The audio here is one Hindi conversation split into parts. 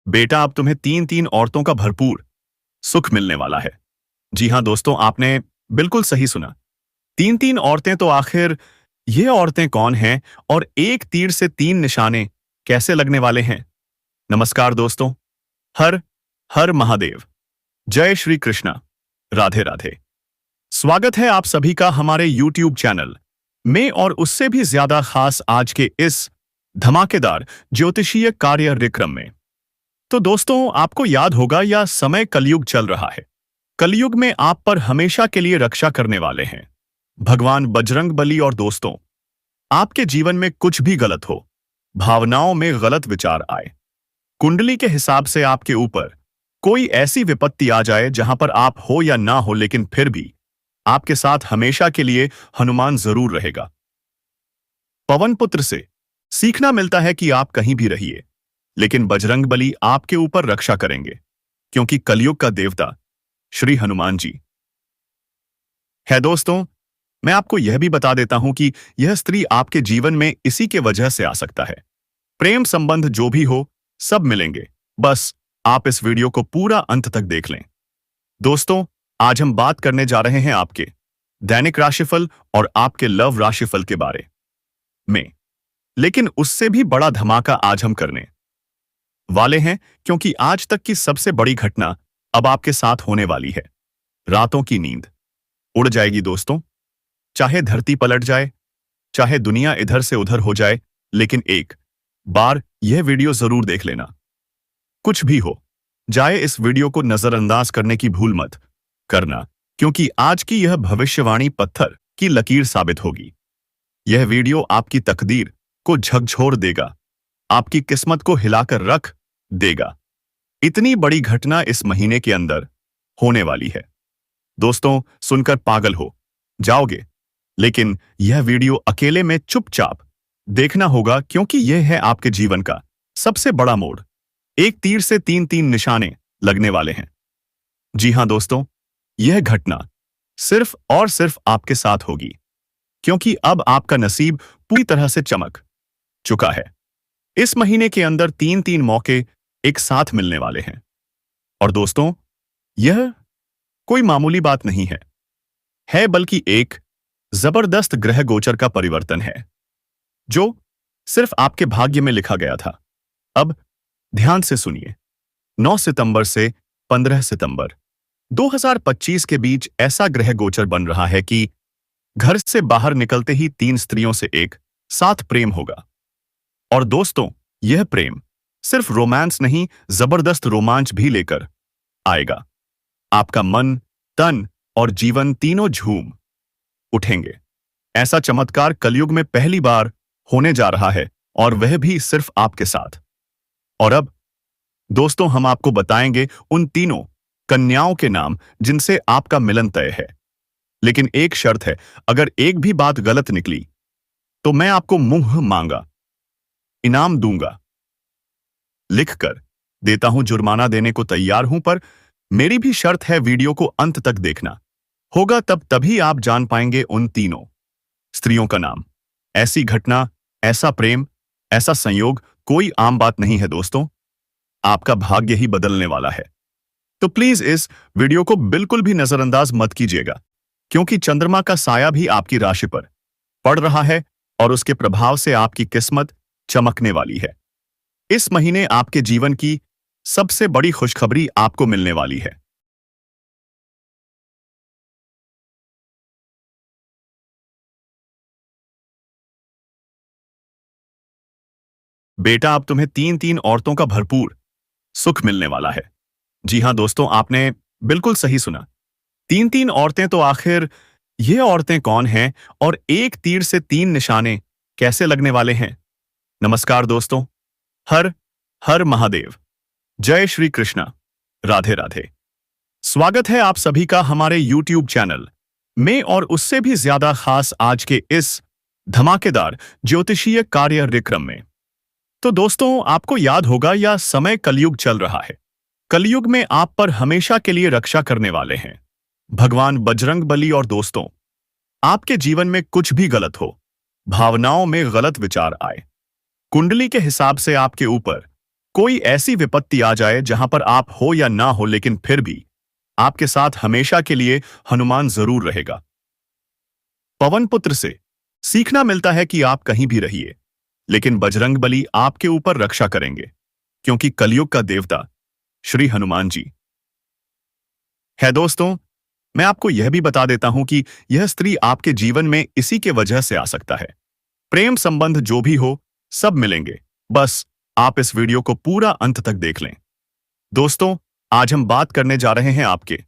बेटा अब तुम्हें तीन तीन औरतों का भरपूर सुख मिलने वाला है। जी हाँ दोस्तों, आपने बिल्कुल सही सुना। तीन तीन औरतें तो आखिर ये औरतें कौन हैं और एक तीर से तीन निशाने कैसे लगने वाले हैं? नमस्कार दोस्तों। हर हर महादेव। जय श्री कृष्णा। राधे राधे। स्वागत है आप सभी का हमारे YouTube चैनल में और उससे भी ज्यादा खास आज के इस धमाकेदार ज्योतिषीय कार्यक्रम में। तो दोस्तों, आपको याद होगा यह समय कलयुग चल रहा है। कलयुग में आप पर हमेशा के लिए रक्षा करने वाले हैं भगवान बजरंग बली। और दोस्तों, आपके जीवन में कुछ भी गलत हो, भावनाओं में गलत विचार आए, कुंडली के हिसाब से आपके ऊपर कोई ऐसी विपत्ति आ जाए जहां पर आप हो या ना हो, लेकिन फिर भी आपके साथ हमेशा के लिए हनुमान जरूर रहेगा। पवन पुत्र से सीखना मिलता है कि आप कहीं भी रहिए, लेकिन बजरंग बली आपके ऊपर रक्षा करेंगे, क्योंकि कलयुग का देवता श्री हनुमान जी है। दोस्तों, मैं आपको यह भी बता देता हूं कि यह स्त्री आपके जीवन में इसी के वजह से आ सकता है। प्रेम संबंध जो भी हो, सब मिलेंगे। बस आप इस वीडियो को पूरा अंत तक देख लें। दोस्तों, आज हम बात करने जा रहे हैं आपके दैनिक राशिफल और आपके लव राशिफल के बारे में, लेकिन उससे भी बड़ा धमाका आज हम करने वाले हैं, क्योंकि आज तक की सबसे बड़ी घटना अब आपके साथ होने वाली है। रातों की नींद उड़ जाएगी दोस्तों। चाहे धरती पलट जाए, चाहे दुनिया इधर से उधर हो जाए, लेकिन एक बार यह वीडियो जरूर देख लेना। कुछ भी हो जाए, इस वीडियो को नजरअंदाज करने की भूल मत करना, क्योंकि आज की यह भविष्यवाणी पत्थर की लकीर साबित होगी। यह वीडियो आपकी तकदीर को झकझोर देगा, आपकी किस्मत को हिलाकर रख देगा। इतनी बड़ी घटना इस महीने के अंदर होने वाली है। दोस्तों, सुनकर पागल हो जाओगे, लेकिन यह वीडियो अकेले में चुपचाप देखना होगा, क्योंकि यह है आपके जीवन का सबसे बड़ा मोड़। एक तीर से तीन तीन निशाने लगने वाले हैं। जी हां दोस्तों, यह घटना सिर्फ और सिर्फ आपके साथ होगी, क्योंकि अब आपका नसीब पूरी तरह से चमक चुका है। इस महीने के अंदर तीन तीन मौके एक साथ मिलने वाले हैं। और दोस्तों, यह कोई मामूली बात नहीं है बल्कि एक जबरदस्त ग्रह गोचर का परिवर्तन है, जो सिर्फ आपके भाग्य में लिखा गया था। अब ध्यान से सुनिए। 9 सितंबर से 15 सितंबर 2025 के बीच ऐसा ग्रह गोचर बन रहा है कि घर से बाहर निकलते ही तीन स्त्रियों से एक साथ प्रेम होगा। और दोस्तों, यह प्रेम सिर्फ रोमांस नहीं, जबरदस्त रोमांच भी लेकर आएगा। आपका मन, तन और जीवन तीनों झूम उठेंगे। ऐसा चमत्कार कलयुग में पहली बार होने जा रहा है, और वह भी सिर्फ आपके साथ। और अब दोस्तों, हम आपको बताएंगे उन तीनों कन्याओं के नाम जिनसे आपका मिलन तय है। लेकिन एक शर्त है, अगर एक भी बात गलत निकली तो मैं आपको मुंह मांगा इनाम दूंगा। लिख कर देता हूं, जुर्माना देने को तैयार हूं, पर मेरी भी शर्त है, वीडियो को अंत तक देखना होगा, तभी आप जान पाएंगे उन तीनों स्त्रियों का नाम। ऐसी घटना, ऐसा प्रेम, ऐसा संयोग कोई आम बात नहीं है दोस्तों। आपका भाग्य ही बदलने वाला है। तो प्लीज इस वीडियो को बिल्कुल भी नजरअंदाज मत कीजिएगा, क्योंकि चंद्रमा का साया भी आपकी राशि पर पड़ रहा है और उसके प्रभाव से आपकी किस्मत चमकने वाली है। इस महीने आपके जीवन की सबसे बड़ी खुशखबरी आपको मिलने वाली है। बेटा अब तुम्हें तीन तीन औरतों का भरपूर सुख मिलने वाला है। जी हां दोस्तों, आपने बिल्कुल सही सुना। तीन तीन औरतें तो आखिर ये औरतें कौन हैं और एक तीर से तीन निशाने कैसे लगने वाले हैं? नमस्कार दोस्तों। हर हर महादेव। जय श्री कृष्णा। राधे राधे। स्वागत है आप सभी का हमारे YouTube चैनल में और उससे भी ज्यादा खास आज के इस धमाकेदार ज्योतिषीय कार्यक्रम में। तो दोस्तों, आपको याद होगा यह समय कलयुग चल रहा है। कलयुग में आप पर हमेशा के लिए रक्षा करने वाले हैं भगवान बजरंग बली। और दोस्तों, आपके जीवन में कुछ भी गलत हो, भावनाओं में गलत विचार आए, कुंडली के हिसाब से आपके ऊपर कोई ऐसी विपत्ति आ जाए जहां पर आप हो या ना हो, लेकिन फिर भी आपके साथ हमेशा के लिए हनुमान जरूर रहेगा। पवन पुत्र से सीखना मिलता है कि आप कहीं भी रहिए, लेकिन बजरंग बली आपके ऊपर रक्षा करेंगे, क्योंकि कलयुग का देवता श्री हनुमान जी है। दोस्तों, मैं आपको यह भी बता देता हूं कि यह स्त्री आपके जीवन में इसी के वजह से आ सकता है। प्रेम संबंध जो भी हो, सब मिलेंगे, बस आप इस वीडियो को पूरा अंत तक देख लें। दोस्तों, आज हम बात करने जा रहे हैं आपके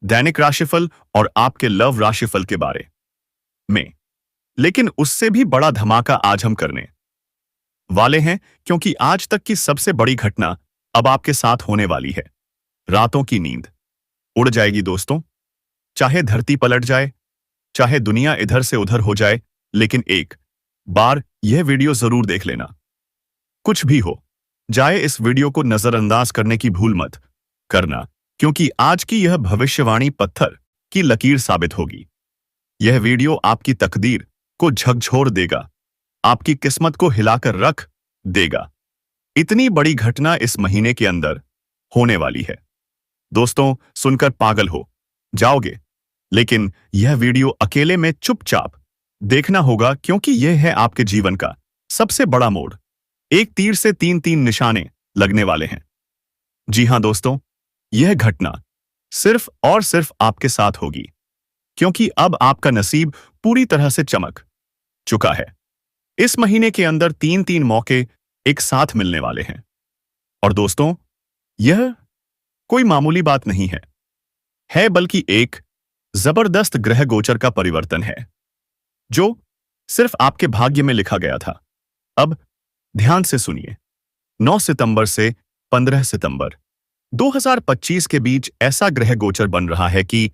दैनिक राशिफल और आपके लव राशिफल के बारे में, लेकिन उससे भी बड़ा धमाका आज हम करने वाले हैं, क्योंकि आज तक की सबसे बड़ी घटना अब आपके साथ होने वाली है। रातों की नींद उड़ जाएगी दोस्तों, चाहे धरती पलट जाए, चाहे दुनिया इधर से उधर हो जाए, लेकिन एक बार यह वीडियो जरूर देख लेना। कुछ भी हो जाए, इस वीडियो को नजरअंदाज करने की भूल मत करना, क्योंकि आज की यह भविष्यवाणी पत्थर की लकीर साबित होगी। यह वीडियो आपकी तकदीर को झकझोर देगा, आपकी किस्मत को हिलाकर रख देगा। इतनी बड़ी घटना इस महीने के अंदर होने वाली है। दोस्तों, सुनकर पागल हो जाओगे, लेकिन यह वीडियो अकेले में चुपचाप देखना होगा, क्योंकि यह है आपके जीवन का सबसे बड़ा मोड़। एक तीर से तीन तीन निशाने लगने वाले हैं। जी हां दोस्तों, यह घटना सिर्फ और सिर्फ आपके साथ होगी, क्योंकि अब आपका नसीब पूरी तरह से चमक चुका है। इस महीने के अंदर तीन तीन मौके एक साथ मिलने वाले हैं। और दोस्तों, यह कोई मामूली बात नहीं है बल्कि एक जबरदस्त ग्रह गोचर का परिवर्तन है, जो सिर्फ आपके भाग्य में लिखा गया था। अब ध्यान से सुनिए। 9 सितंबर से 15 सितंबर 2025 के बीच ऐसा ग्रह गोचर बन रहा है कि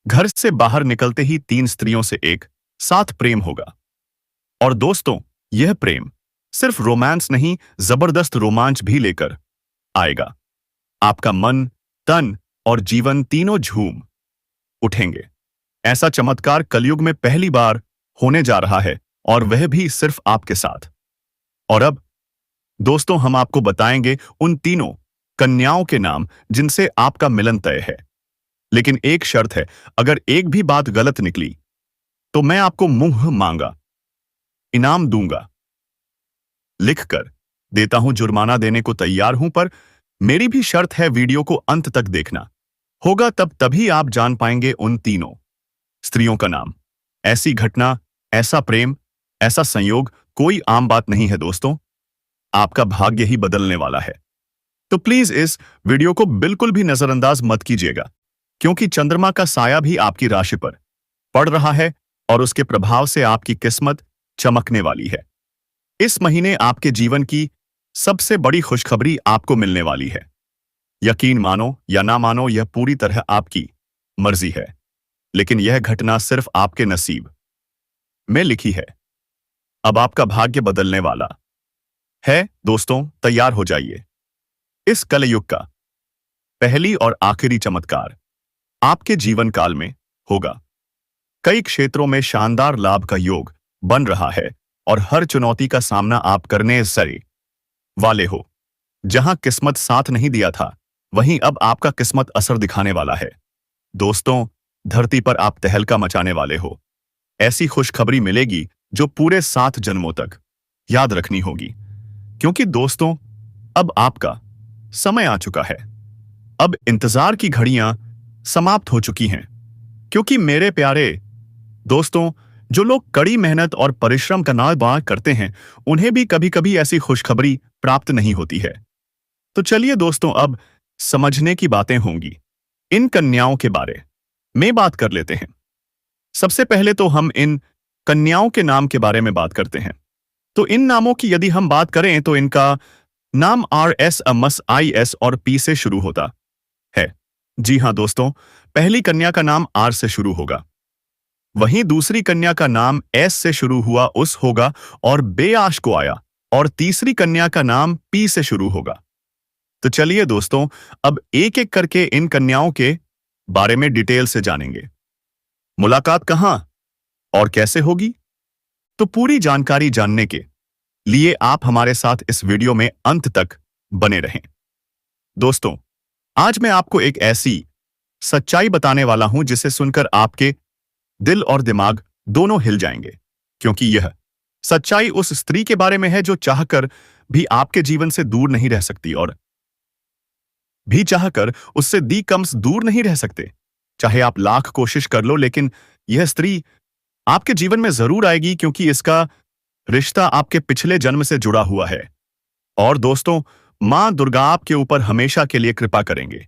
घर से बाहर निकलते ही 3 स्त्रियों से एक साथ प्रेम होगा। और दोस्तों, यह प्रेम सिर्फ रोमांस नहीं, जबरदस्त रोमांच भी लेकर आएगा। आपका मन, तन और जीवन तीनों झूम उठेंगे। ऐसा चमत्कार कलयुग में पहली बार होने जा रहा है, और वह भी सिर्फ आपके साथ। और अब दोस्तों, हम आपको बताएंगे उन तीनों कन्याओं के नाम जिनसे आपका मिलन तय है। लेकिन एक शर्त है, अगर एक भी बात गलत निकली तो मैं आपको मुंह मांगा इनाम दूंगा। लिखकर देता हूं, जुर्माना देने को तैयार हूं, पर मेरी भी शर्त है, वीडियो को अंत तक देखना होगा, तब तभी आप जान पाएंगे उन तीनों स्त्रियों का नाम। ऐसी घटना, ऐसा प्रेम, ऐसा संयोग कोई आम बात नहीं है दोस्तों। आपका भाग्य ही बदलने वाला है। तो प्लीज इस वीडियो को बिल्कुल भी नजरअंदाज मत कीजिएगा, क्योंकि चंद्रमा का साया भी आपकी राशि पर पड़ रहा है, और उसके प्रभाव से आपकी किस्मत चमकने वाली है। इस महीने आपके जीवन की सबसे बड़ी खुशखबरी आपको मिलने वाली है। यकीन मानो या ना मानो, यह पूरी तरह आपकी मर्जी है, लेकिन यह घटना सिर्फ आपके नसीब में लिखी है। अब आपका भाग्य बदलने वाला है। दोस्तों, तैयार हो जाइए। इस कलयुग का पहली और आखिरी चमत्कार आपके जीवन काल में होगा। कई क्षेत्रों में शानदार लाभ का योग बन रहा है, और हर चुनौती का सामना आप करने सरे वाले हो। जहां किस्मत साथ नहीं दिया था, वहीं अब आपका किस्मत असर दिखाने वाला है। दोस्तों, धरती पर आप तहलका मचाने वाले हो। ऐसी खुशखबरी मिलेगी जो पूरे 7 जन्मों तक याद रखनी होगी, क्योंकि दोस्तों, अब आपका समय आ चुका है। अब इंतजार की घड़ियां समाप्त हो चुकी हैं, क्योंकि मेरे प्यारे दोस्तों, जो लोग कड़ी मेहनत और परिश्रम का नाम करते हैं, उन्हें भी कभी कभी ऐसी खुशखबरी प्राप्त नहीं होती है। तो चलिए दोस्तों, अब समझने की बातें होंगी। इन कन्याओं के बारे में बात कर लेते हैं। सबसे पहले तो हम इन कन्याओं के नाम के बारे में बात करते हैं। तो इन नामों की यदि हम बात करें तो इनका नाम RS और P से शुरू होता है। जी हां दोस्तों, पहली कन्या का नाम R से शुरू होगा, वहीं दूसरी कन्या का नाम S से शुरू हुआ उस होगा और बेआश को आया, और तीसरी कन्या का नाम P से शुरू होगा। तो चलिए दोस्तों, अब एक एक करके इन कन्याओं के बारे में डिटेल से जानेंगे। मुलाकात कहां और कैसे होगी? तो पूरी जानकारी जानने के लिए आप हमारे साथ इस वीडियो में अंत तक बने रहें। दोस्तों, आज मैं आपको एक ऐसी सच्चाई बताने वाला हूं जिसे सुनकर आपके दिल और दिमाग दोनों हिल जाएंगे, क्योंकि यह सच्चाई उस स्त्री के बारे में है जो चाहकर भी आपके जीवन से दूर नहीं रह सकती और भी चाहकर उससे दी कम्स दूर नहीं रह सकते। चाहे आप लाख कोशिश कर लो, लेकिन यह स्त्री आपके जीवन में जरूर आएगी, क्योंकि इसका रिश्ता आपके पिछले जन्म से जुड़ा हुआ है। और दोस्तों, मां दुर्गा आपके ऊपर हमेशा के लिए कृपा करेंगे,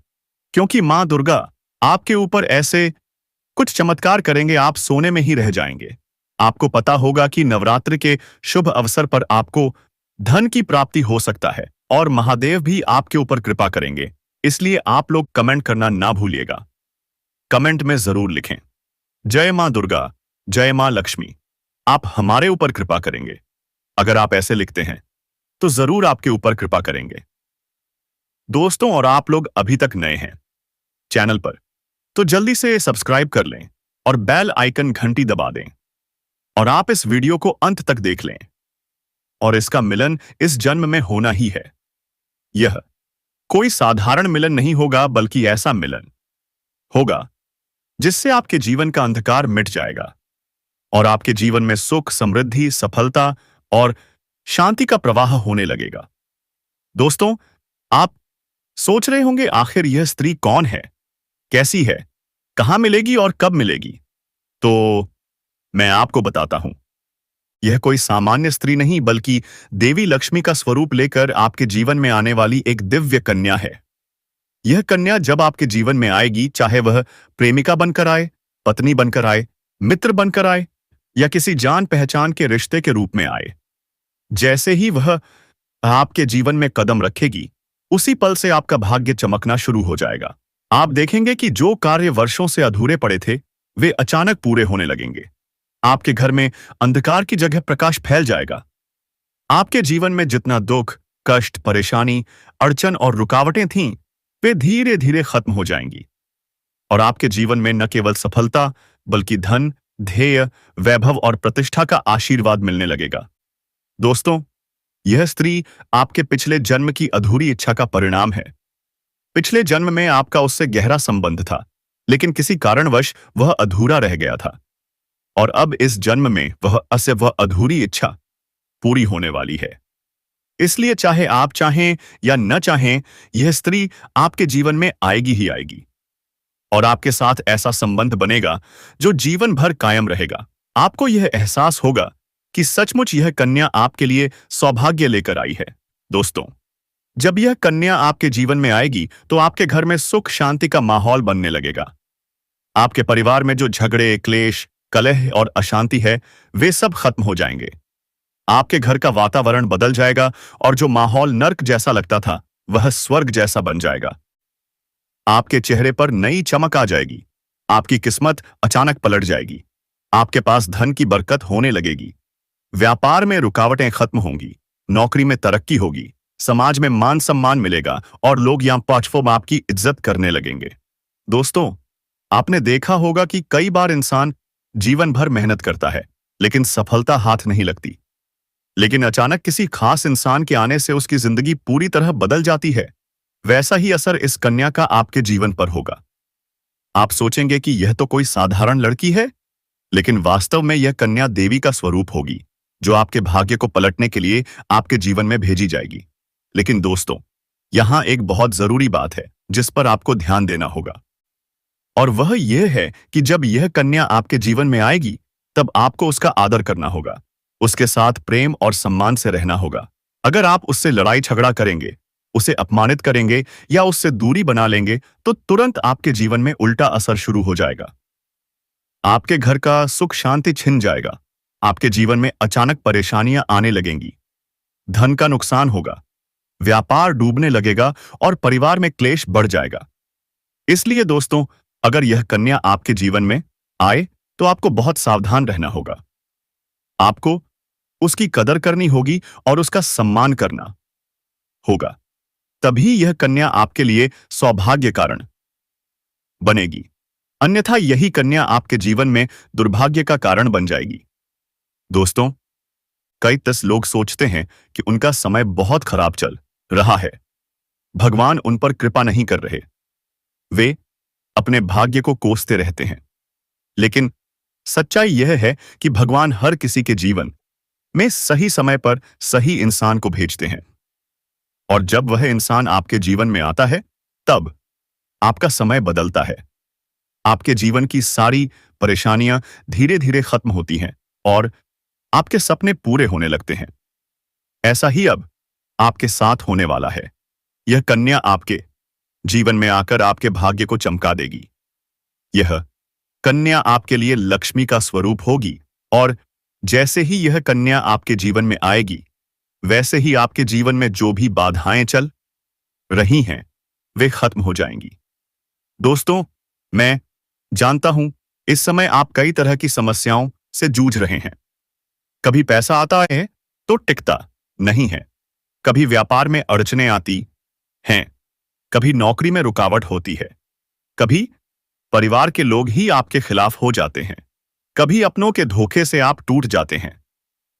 क्योंकि मां दुर्गा आपके ऊपर ऐसे कुछ चमत्कार करेंगे, आप सोने में ही रह जाएंगे। आपको पता होगा कि नवरात्रि के शुभ अवसर पर आपको धन की प्राप्ति हो सकता है और महादेव भी आपके ऊपर कृपा करेंगे। इसलिए आप लोग कमेंट करना ना भूलिएगा। कमेंट में जरूर लिखें, जय मां दुर्गा, जय मां लक्ष्मी, आप हमारे ऊपर कृपा करेंगे। अगर आप ऐसे लिखते हैं तो जरूर आपके ऊपर कृपा करेंगे। दोस्तों, और आप लोग अभी तक नए हैं चैनल पर तो जल्दी से सब्सक्राइब कर लें और बेल आइकन घंटी दबा दें। और आप इस वीडियो को अंत तक देख लें, और इसका मिलन इस जन्म में होना ही है। यह कोई साधारण मिलन नहीं होगा, बल्कि ऐसा मिलन होगा जिससे आपके जीवन का अंधकार मिट जाएगा और आपके जीवन में सुख, समृद्धि, सफलता और शांति का प्रवाह होने लगेगा। दोस्तों, आप सोच रहे होंगे आखिर यह स्त्री कौन है, कैसी है, कहां मिलेगी और कब मिलेगी? तो मैं आपको बताता हूं। यह कोई सामान्य स्त्री नहीं, बल्कि देवी लक्ष्मी का स्वरूप लेकर आपके जीवन में आने वाली एक दिव्य कन्या है। यह कन्या जब आपके जीवन में आएगी, चाहे वह प्रेमिका बनकर आए, पत्नी बनकर आए, मित्र बनकर आए या किसी जान पहचान के रिश्ते के रूप में आए, जैसे ही वह आपके जीवन में कदम रखेगी, उसी पल से आपका भाग्य चमकना शुरू हो जाएगा। आप देखेंगे कि जो कार्य वर्षों से अधूरे पड़े थे, वे अचानक पूरे होने लगेंगे। आपके घर में अंधकार की जगह प्रकाश फैल जाएगा। आपके जीवन में जितना दुख, कष्ट, परेशानी, अड़चन और रुकावटें थीं, वे धीरे धीरे खत्म हो जाएंगी और आपके जीवन में न केवल सफलता, बल्कि धन, ध्येय, वैभव और प्रतिष्ठा का आशीर्वाद मिलने लगेगा। दोस्तों, यह स्त्री आपके पिछले जन्म की अधूरी इच्छा का परिणाम है। पिछले जन्म में आपका उससे गहरा संबंध था, लेकिन किसी कारणवश वह अधूरा रह गया था और अब इस जन्म में वह अधूरी इच्छा पूरी होने वाली है। इसलिए चाहे आप चाहें या न चाहें, यह स्त्री आपके जीवन में आएगी ही आएगी और आपके साथ ऐसा संबंध बनेगा जो जीवन भर कायम रहेगा। आपको यह एहसास होगा कि सचमुच यह कन्या आपके लिए सौभाग्य लेकर आई है। दोस्तों, जब यह कन्या आपके जीवन में आएगी, तो आपके घर में सुख शांति का माहौल बनने लगेगा। आपके परिवार में जो झगड़े, क्लेश, कलह और अशांति है, वे सब खत्म हो जाएंगे। आपके घर का वातावरण बदल जाएगा और जो माहौल नर्क जैसा लगता था, वह स्वर्ग जैसा बन जाएगा। आपके चेहरे पर नई चमक आ जाएगी। आपकी किस्मत अचानक पलट जाएगी। आपके पास धन की बरकत होने लगेगी। व्यापार में रुकावटें खत्म होंगी। नौकरी में तरक्की होगी। समाज में मान सम्मान मिलेगा और लोग यहां प्लेटफॉर्म आपकी इज्जत करने लगेंगे। दोस्तों, आपने देखा होगा कि कई बार इंसान जीवन भर मेहनत करता है, लेकिन सफलता हाथ नहीं लगती। लेकिन अचानक किसी खास इंसान के आने से उसकी जिंदगी पूरी तरह बदल जाती है। वैसा ही असर इस कन्या का आपके जीवन पर होगा। आप सोचेंगे कि यह तो कोई साधारण लड़की है, लेकिन वास्तव में यह कन्या देवी का स्वरूप होगी, जो आपके भाग्य को पलटने के लिए आपके जीवन में भेजी जाएगी। लेकिन दोस्तों, यहां एक बहुत जरूरी बात है जिस पर आपको ध्यान देना होगा, और वह यह है कि जब यह कन्या आपके जीवन में आएगी, तब आपको उसका आदर करना होगा, उसके साथ प्रेम और सम्मान से रहना होगा। अगर आप उससे लड़ाई झगड़ा करेंगे, उसे अपमानित करेंगे या उससे दूरी बना लेंगे, तो तुरंत आपके जीवन में उल्टा असर शुरू हो जाएगा। आपके घर का सुख शांति छिन जाएगा। आपके जीवन में अचानक परेशानियां आने लगेंगी। धन का नुकसान होगा, व्यापार डूबने लगेगा और परिवार में क्लेश बढ़ जाएगा। इसलिए दोस्तों, अगर यह कन्या आपके जीवन में आए, तो आपको बहुत सावधान रहना होगा। आपको उसकी कदर करनी होगी और उसका सम्मान करना होगा। तभी यह कन्या आपके लिए सौभाग्य कारण बनेगी। अन्यथा यही कन्या आपके जीवन में दुर्भाग्य का कारण बन जाएगी। दोस्तों, कई लोग सोचते हैं कि उनका समय बहुत खराब चल रहा है, भगवान उन पर कृपा नहीं कर रहे। वे अपने भाग्य को कोसते रहते हैं। लेकिन सच्चाई यह है कि भगवान हर किसी के जीवन में सही समय पर सही इंसान को भेजते हैं। और जब वह इंसान आपके जीवन में आता है, तब आपका समय बदलता है। आपके जीवन की सारी परेशानियां धीरे धीरे खत्म होती हैं और आपके सपने पूरे होने लगते हैं। ऐसा ही अब आपके साथ होने वाला है। यह कन्या आपके जीवन में आकर आपके भाग्य को चमका देगी। यह कन्या आपके लिए लक्ष्मी का स्वरूप होगी और जैसे ही यह कन्या आपके जीवन में आएगी, वैसे ही आपके जीवन में जो भी बाधाएं चल रही हैं, वे खत्म हो जाएंगी। दोस्तों, मैं जानता हूं इस समय आप कई तरह की समस्याओं से जूझ रहे हैं। कभी पैसा आता है तो टिकता नहीं है, कभी व्यापार में अड़चनें आती हैं, कभी नौकरी में रुकावट होती है, कभी परिवार के लोग ही आपके खिलाफ हो जाते हैं, कभी अपनों के धोखे से आप टूट जाते हैं,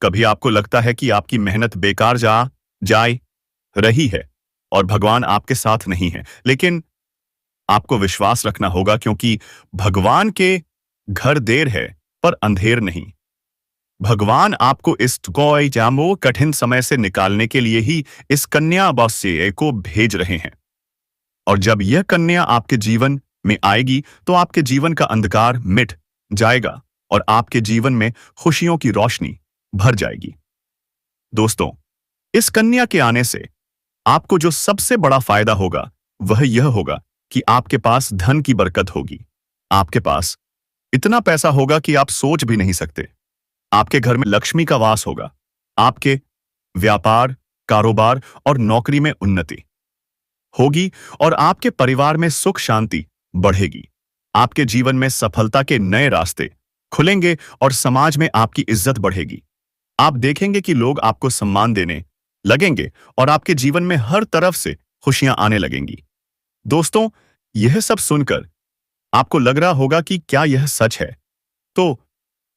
कभी आपको लगता है कि आपकी मेहनत बेकार जाए रही है और भगवान आपके साथ नहीं है। लेकिन आपको विश्वास रखना होगा, क्योंकि भगवान के घर देर है पर अंधेर नहीं। भगवान आपको इस कठिन समय से निकालने के लिए ही इस कन्या अमावस्या को भेज रहे हैं। और जब यह कन्या आपके जीवन में आएगी तो आपके जीवन का अंधकार मिट जाएगा और आपके जीवन में खुशियों की रोशनी भर जाएगी। दोस्तों, इस कन्या के आने से आपको जो सबसे बड़ा फायदा होगा वह यह होगा कि आपके पास धन की बरकत होगी। आपके पास इतना पैसा होगा कि आप सोच भी नहीं सकते। आपके घर में लक्ष्मी का वास होगा। आपके व्यापार, कारोबार और नौकरी में उन्नति होगी और आपके परिवार में सुख शांति बढ़ेगी। आपके जीवन में सफलता के नए रास्ते खुलेंगे और समाज में आपकी इज्जत बढ़ेगी। आप देखेंगे कि लोग आपको सम्मान देने लगेंगे और आपके जीवन में हर तरफ से खुशियां आने लगेंगी। दोस्तों, यह सब सुनकर आपको लग रहा होगा कि क्या यह सच है? तो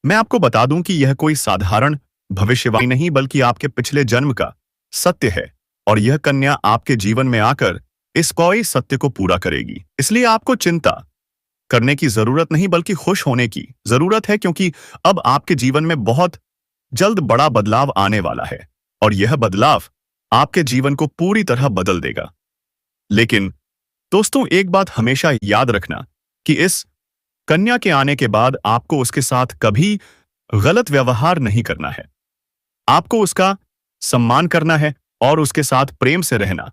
मैं आपको बता दूं कि यह कोई साधारण भविष्यवाणी नहीं, बल्कि आपके पिछले जन्म का सत्य है और यह कन्या आपके जीवन में आकर इस कोई सत्य को पूरा करेगी। इसलिए आपको चिंता करने की जरूरत नहीं, बल्कि खुश होने की जरूरत है, क्योंकि अब आपके जीवन में बहुत जल्द बड़ा बदलाव आने वाला है और यह बदलाव आपके जीवन को पूरी तरह बदल देगा। लेकिन दोस्तों, एक बात हमेशा याद रखना कि इस कन्या के आने के बाद आपको उसके साथ कभी गलत व्यवहार नहीं करना है। आपको उसका सम्मान करना है और उसके साथ प्रेम से रहना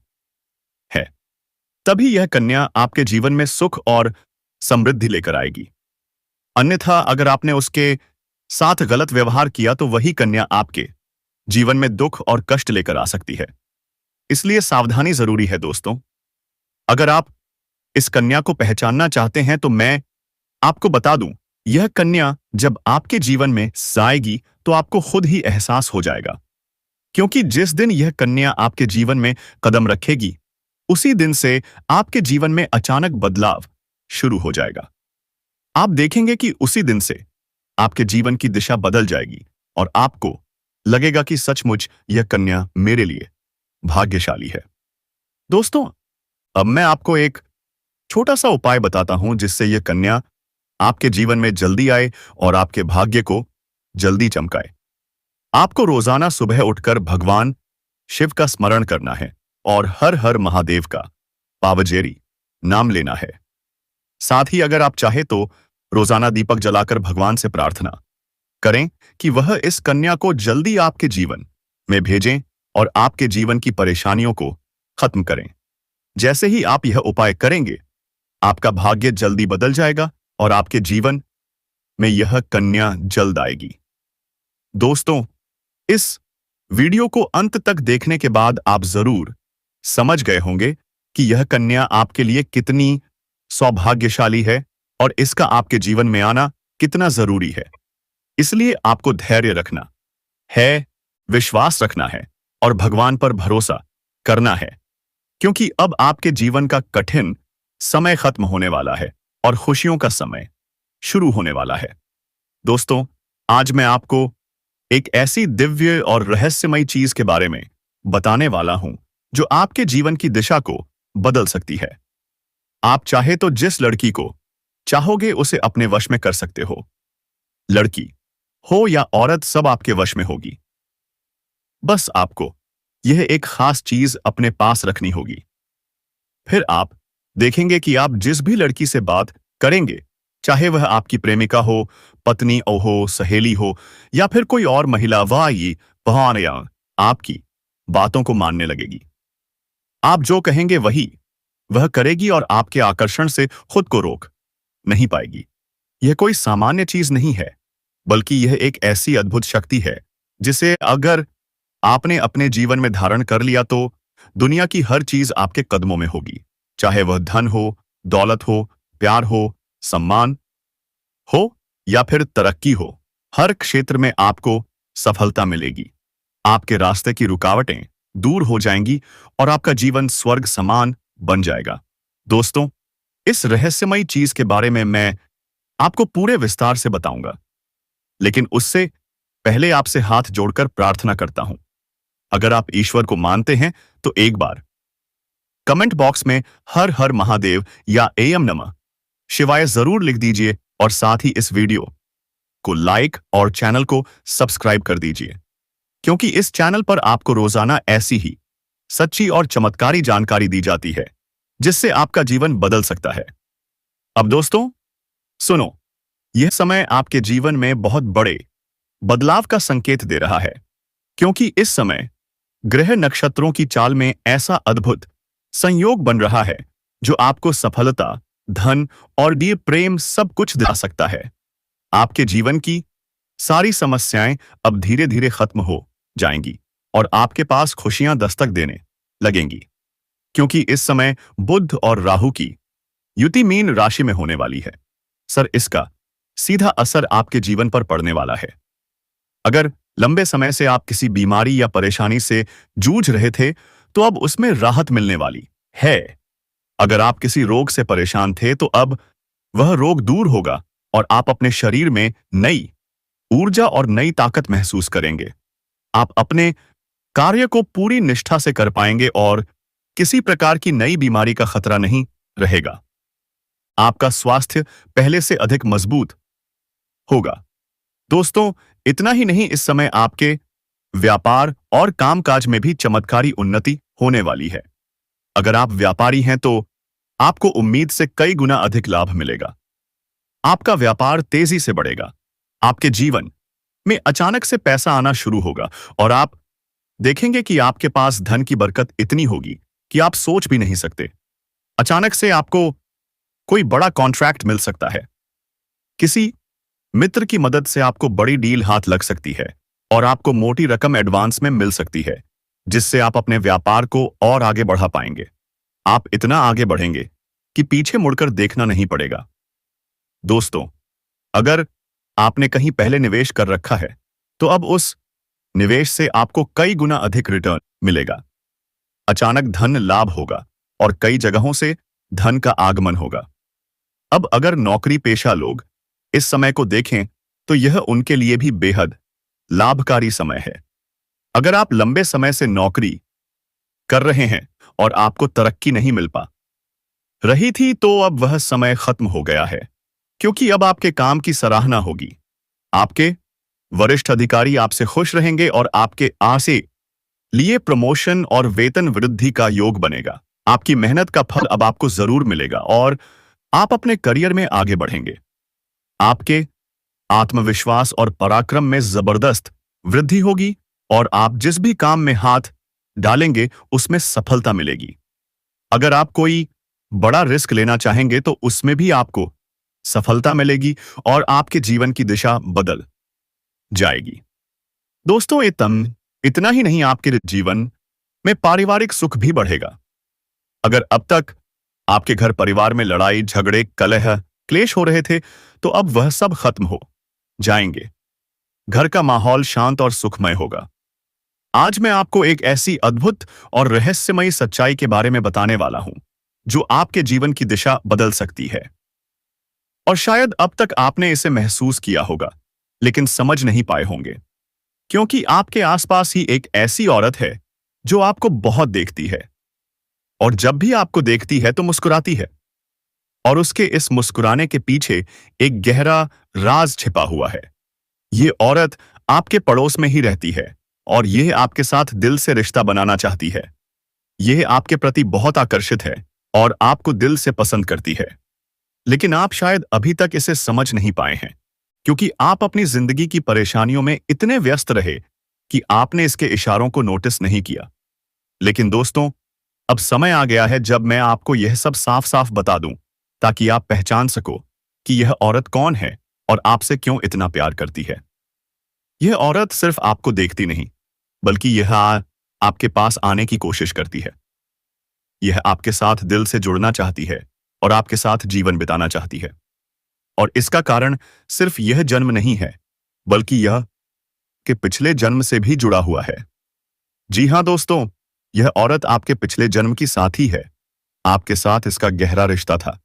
है। तभी यह कन्या आपके जीवन में सुख और समृद्धि लेकर आएगी। अन्यथा अगर आपने उसके साथ गलत व्यवहार किया तो वही कन्या आपके जीवन में दुख और कष्ट लेकर आ सकती है। इसलिए सावधानी जरूरी है दोस्तों। अगर आप इस कन्या को पहचानना चाहते हैं तो मैं आपको बता दूं, यह कन्या जब आपके जीवन में आएगी तो आपको खुद ही एहसास हो जाएगा, क्योंकि जिस दिन यह कन्या आपके जीवन में कदम रखेगी, उसी दिन से आपके जीवन में अचानक बदलाव शुरू हो जाएगा। आप देखेंगे कि उसी दिन से आपके जीवन की दिशा बदल जाएगी और आपको लगेगा कि सचमुच यह कन्या मेरे लिए भाग्यशाली है। दोस्तों, अब मैं आपको एक छोटा सा उपाय बताता हूं जिससे यह कन्या आपके जीवन में जल्दी आए और आपके भाग्य को जल्दी चमकाए। आपको रोजाना सुबह उठकर भगवान शिव का स्मरण करना है और हर हर महादेव का पावजेरी नाम लेना है। साथ ही अगर आप चाहे तो रोजाना दीपक जलाकर भगवान से प्रार्थना करें कि वह इस कन्या को जल्दी आपके जीवन में भेजें और आपके जीवन की परेशानियों को खत्म करें। जैसे ही आप यह उपाय करेंगे, आपका भाग्य जल्दी बदल जाएगा और आपके जीवन में यह कन्या जल्द आएगी। दोस्तों, इस वीडियो को अंत तक देखने के बाद आप जरूर समझ गए होंगे कि यह कन्या आपके लिए कितनी सौभाग्यशाली है और इसका आपके जीवन में आना कितना जरूरी है। इसलिए आपको धैर्य रखना है, विश्वास रखना है और भगवान पर भरोसा करना है, क्योंकि अब आपके जीवन का कठिन समय खत्म होने वाला है और खुशियों का समय शुरू होने वाला है। दोस्तों, आज मैं आपको एक ऐसी दिव्य और रहस्यमयी चीज के बारे में बताने वाला हूं जो आपके जीवन की दिशा को बदल सकती है। आप चाहे तो जिस लड़की को चाहोगे उसे अपने वश में कर सकते हो। लड़की हो या औरत, सब आपके वश में होगी। बस आपको यह एक खास चीज अपने पास रखनी होगी। फिर आप देखेंगे कि आप जिस भी लड़की से बात करेंगे, चाहे वह आपकी प्रेमिका हो, पत्नी हो, सहेली हो या फिर कोई और महिला, वह आपकी बातों को मानने लगेगी। आप जो कहेंगे वही वह करेगी और आपके आकर्षण से खुद को रोक नहीं पाएगी। यह कोई सामान्य चीज नहीं है, बल्कि यह एक ऐसी अद्भुत शक्ति है जिसे अगर आपने अपने जीवन में धारण कर लिया तो दुनिया की हर चीज आपके कदमों में होगी। चाहे वह धन हो, दौलत हो, प्यार हो, सम्मान हो या फिर तरक्की हो, हर क्षेत्र में आपको सफलता मिलेगी। आपके रास्ते की रुकावटें दूर हो जाएंगी और आपका जीवन स्वर्ग समान बन जाएगा। दोस्तों, इस रहस्यमयी चीज के बारे में मैं आपको पूरे विस्तार से बताऊंगा, लेकिन उससे पहले आपसे हाथ जोड़कर प्रार्थना करता हूं। अगर आप ईश्वर को मानते हैं तो एक बार कमेंट बॉक्स में हर हर महादेव या एयम नमः शिवाय जरूर लिख दीजिए और साथ ही इस वीडियो को लाइक और चैनल को सब्सक्राइब कर दीजिए, क्योंकि इस चैनल पर आपको रोजाना ऐसी ही सच्ची और चमत्कारी जानकारी दी जाती है जिससे आपका जीवन बदल सकता है। अब दोस्तों सुनो, यह समय आपके जीवन में बहुत बड़े बदलाव का संकेत दे रहा है, क्योंकि इस समय ग्रह नक्षत्रों की चाल में ऐसा अद्भुत संयोग बन रहा है जो आपको सफलता, धन और दिए प्रेम सब कुछ दिला सकता है। आपके जीवन की सारी समस्याएं अब धीरे धीरे खत्म हो जाएंगी और आपके पास खुशियां दस्तक देने लगेंगी, क्योंकि इस समय बुध और राहु की युति मीन राशि में होने वाली है। इसका सीधा असर आपके जीवन पर पड़ने वाला है। अगर लंबे समय से आप किसी बीमारी या परेशानी से जूझ रहे थे तो अब उसमें राहत मिलने वाली है। अगर आप किसी रोग से परेशान थे तो अब वह रोग दूर होगा और आप अपने शरीर में नई ऊर्जा और नई ताकत महसूस करेंगे। आप अपने कार्य को पूरी निष्ठा से कर पाएंगे और किसी प्रकार की नई बीमारी का खतरा नहीं रहेगा। आपका स्वास्थ्य पहले से अधिक मजबूत होगा। दोस्तों, इतना ही नहीं, इस समय आपके व्यापार और कामकाज में भी चमत्कारी उन्नति होने वाली है। अगर आप व्यापारी हैं तो आपको उम्मीद से कई गुना अधिक लाभ मिलेगा। आपका व्यापार तेजी से बढ़ेगा। आपके जीवन में अचानक से पैसा आना शुरू होगा और आप देखेंगे कि आपके पास धन की बरकत इतनी होगी कि आप सोच भी नहीं सकते। अचानक से आपको कोई बड़ा कॉन्ट्रैक्ट मिल सकता है। किसी मित्र की मदद से आपको बड़ी डील हाथ लग सकती है और आपको मोटी रकम एडवांस में मिल सकती है, जिससे आप अपने व्यापार को और आगे बढ़ा पाएंगे। आप इतना आगे बढ़ेंगे कि पीछे मुड़कर देखना नहीं पड़ेगा। दोस्तों, अगर आपने कहीं पहले निवेश कर रखा है तो अब उस निवेश से आपको कई गुना अधिक रिटर्न मिलेगा। अचानक धन लाभ होगा और कई जगहों से धन का आगमन होगा। अब अगर नौकरी पेशा लोग इस समय को देखें तो यह उनके लिए भी बेहद लाभकारी समय है। अगर आप लंबे समय से नौकरी कर रहे हैं और आपको तरक्की नहीं मिल पा रही थी तो अब वह समय खत्म हो गया है, क्योंकि अब आपके काम की सराहना होगी। आपके वरिष्ठ अधिकारी आपसे खुश रहेंगे और आपके आसे लिए प्रमोशन और वेतन वृद्धि का योग बनेगा। आपकी मेहनत का फल अब आपको जरूर मिलेगा और आप अपने करियर में आगे बढ़ेंगे। आपके आत्मविश्वास और पराक्रम में जबरदस्त वृद्धि होगी और आप जिस भी काम में हाथ डालेंगे उसमें सफलता मिलेगी। अगर आप कोई बड़ा रिस्क लेना चाहेंगे तो उसमें भी आपको सफलता मिलेगी और आपके जीवन की दिशा बदल जाएगी। दोस्तों, इतना ही नहीं, आपके जीवन में पारिवारिक सुख भी बढ़ेगा। अगर अब तक आपके घर परिवार में लड़ाई झगड़े कलह क्लेश हो रहे थे तो अब वह सब खत्म हो जाएंगे। घर का माहौल शांत और सुखमय होगा। आज मैं आपको एक ऐसी अद्भुत और रहस्यमयी सच्चाई के बारे में बताने वाला हूं जो आपके जीवन की दिशा बदल सकती है। और शायद अब तक आपने इसे महसूस किया होगा लेकिन समझ नहीं पाए होंगे, क्योंकि आपके आसपास ही एक ऐसी औरत है जो आपको बहुत देखती है, और जब भी आपको देखती है तो मुस्कुराती है। और उसके इस मुस्कुराने के पीछे एक गहरा राज छिपा हुआ है। ये औरत आपके पड़ोस में ही रहती है और यह आपके साथ दिल से रिश्ता बनाना चाहती है। यह आपके प्रति बहुत आकर्षित है और आपको दिल से पसंद करती है। लेकिन आप शायद अभी तक इसे समझ नहीं पाए हैं, क्योंकि आप अपनी जिंदगी की परेशानियों में इतने व्यस्त रहे कि आपने इसके इशारों को नोटिस नहीं किया। लेकिन दोस्तों, अब समय आ गया है जब मैं आपको यह सब साफ साफ बता दूं, ताकि आप पहचान सको कि यह औरत कौन है और आपसे क्यों इतना प्यार करती है। यह औरत सिर्फ आपको देखती नहीं, बल्कि यह आपके पास आने की कोशिश करती है। यह आपके साथ दिल से जुड़ना चाहती है और आपके साथ जीवन बिताना चाहती है। और इसका कारण सिर्फ यह जन्म नहीं है, बल्कि यह कि पिछले जन्म से भी जुड़ा हुआ है। जी हाँ दोस्तों, यह औरत आपके पिछले जन्म की साथी है। आपके साथ इसका गहरा रिश्ता था।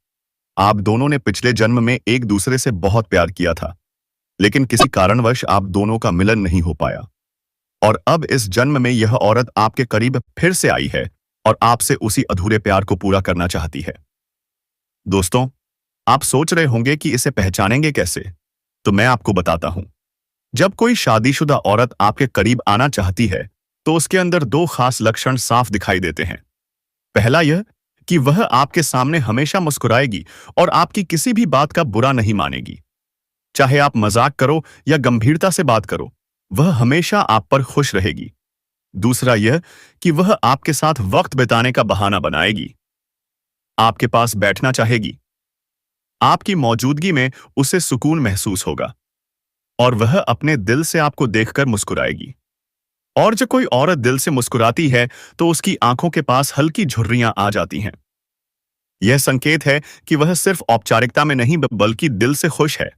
आप दोनों ने पिछले जन्म में एक दूसरे से बहुत प्यार किया था, लेकिन किसी कारणवश आप दोनों का मिलन नहीं हो पाया। और अब इस जन्म में यह औरत आपके करीब फिर से आई है और आपसे उसी अधूरे प्यार को पूरा करना चाहती है। दोस्तों, आप सोच रहे होंगे कि इसे पहचानेंगे कैसे? तो मैं आपको बताता हूं। जब कोई शादीशुदा औरत आपके करीब आना चाहती है, तो उसके अंदर दो खास लक्षण साफ दिखाई देते हैं। पहला यह कि वह आपके सामने हमेशा मुस्कुराएगी और आपकी किसी भी बात का बुरा नहीं मानेगी। चाहे आप मजाक करो या गंभीरता से बात करो, वह हमेशा आप पर खुश रहेगी। दूसरा यह कि वह आपके साथ वक्त बिताने का बहाना बनाएगी। आपके पास बैठना चाहेगी। आपकी मौजूदगी में उसे सुकून महसूस होगा और वह अपने दिल से आपको देखकर मुस्कुराएगी। और जब कोई औरत दिल से मुस्कुराती है, तो उसकी आंखों के पास हल्की झुर्रियां आ जाती हैं। यह संकेत है कि वह सिर्फ औपचारिकता में नहीं बल्कि दिल से खुश है।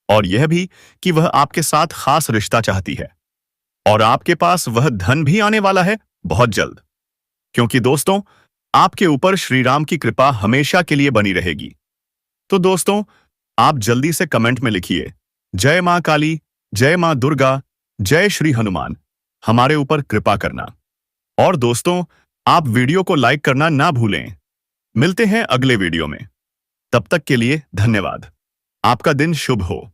और यह भी कि वह आपके साथ खास रिश्ता चाहती है। और आपके पास वह धन भी आने वाला है बहुत जल्द। क्योंकि दोस्तों, आपके ऊपर श्री राम की कृपा हमेशा के लिए बनी रहेगी। तो दोस्तों, आप जल्दी से कमेंट में लिखिए, जय मां काली, जय मां दुर्गा, जय श्री हनुमान, हमारे ऊपर कृपा करना। और दोस्तों, आप वीडियो को लाइक करना ना भूलें। मिलते हैं अगले वीडियो में। तब तक के लिए धन्यवाद। आपका दिन शुभ हो।